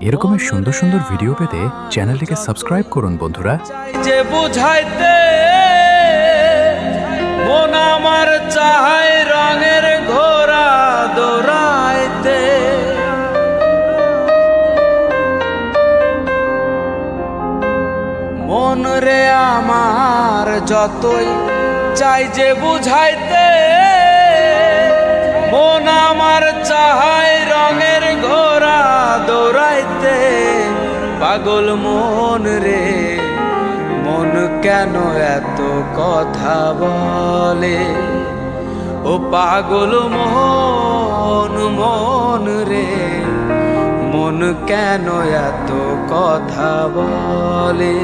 এরকমের সুন্দর সুন্দর ভিডিও পেতে চ্যানেলটিকে সাবস্ক্রাইব করুন বন্ধুরা। যে বুঝাইতে মন আমার চাহাই রঙের ঘোড়া দৌড়াইতে, মন রে আমার যতই চাই যে বুঝাইতে, মন আমার চাহাই রঙের ঘোড়া দৌড়াইতে। পাগল মন রে মন কেন এত কথা বলে, ও পাগল মন মন রে মন কেন এত কথা বলে।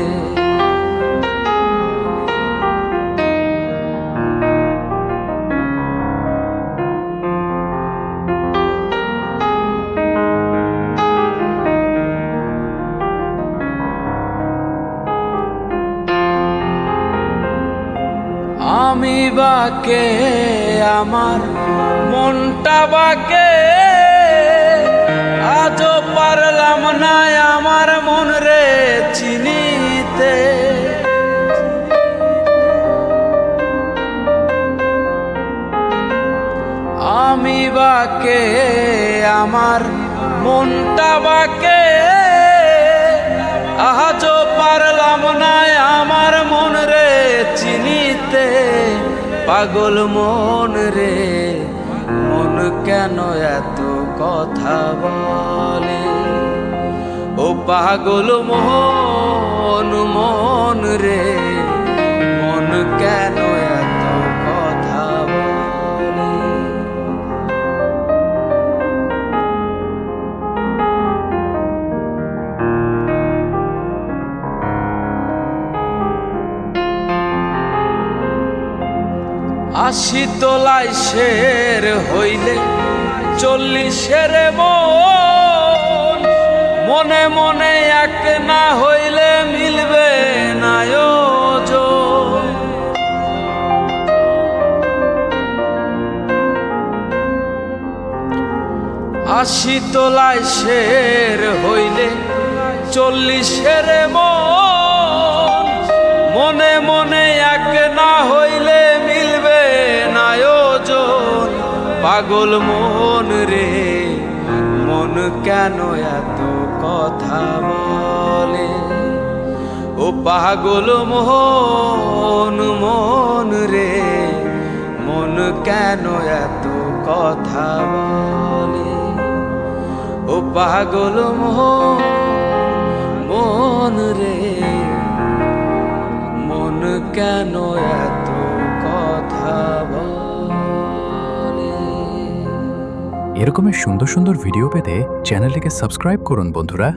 আমি বাকে আমার মনটা বাকে, আজও পারলাম না আমার মন রে চিনিতে। আমি বাকে আমার মনটা বাকে, আজও পারলাম না আমার মন রে চিনিতে। পাগল মন রে মন কেন এত কথা বলে, ও পাগল মন মন রে মন কেন এত কথা বলে। আশি তোলায় শের হইলে 40-এর মন, মনে মনে এক না হইলে মিলবে না ওজন। আশি তোলায় শের হইলে 40-এর মন, মনে মনে এক না হইলে মিলবে না ওজন। পাগল মন রে মন কেন এত কথা বলে, ও পাগল মন মন রে মন কেন এত কথা বলে, ও পাগল মন রে মন কেন এত কথা বলে। এরকমের সুন্দর সুন্দর ভিডিও পেতে চ্যানেলটিকে সাবস্ক্রাইব করুন বন্ধুরা।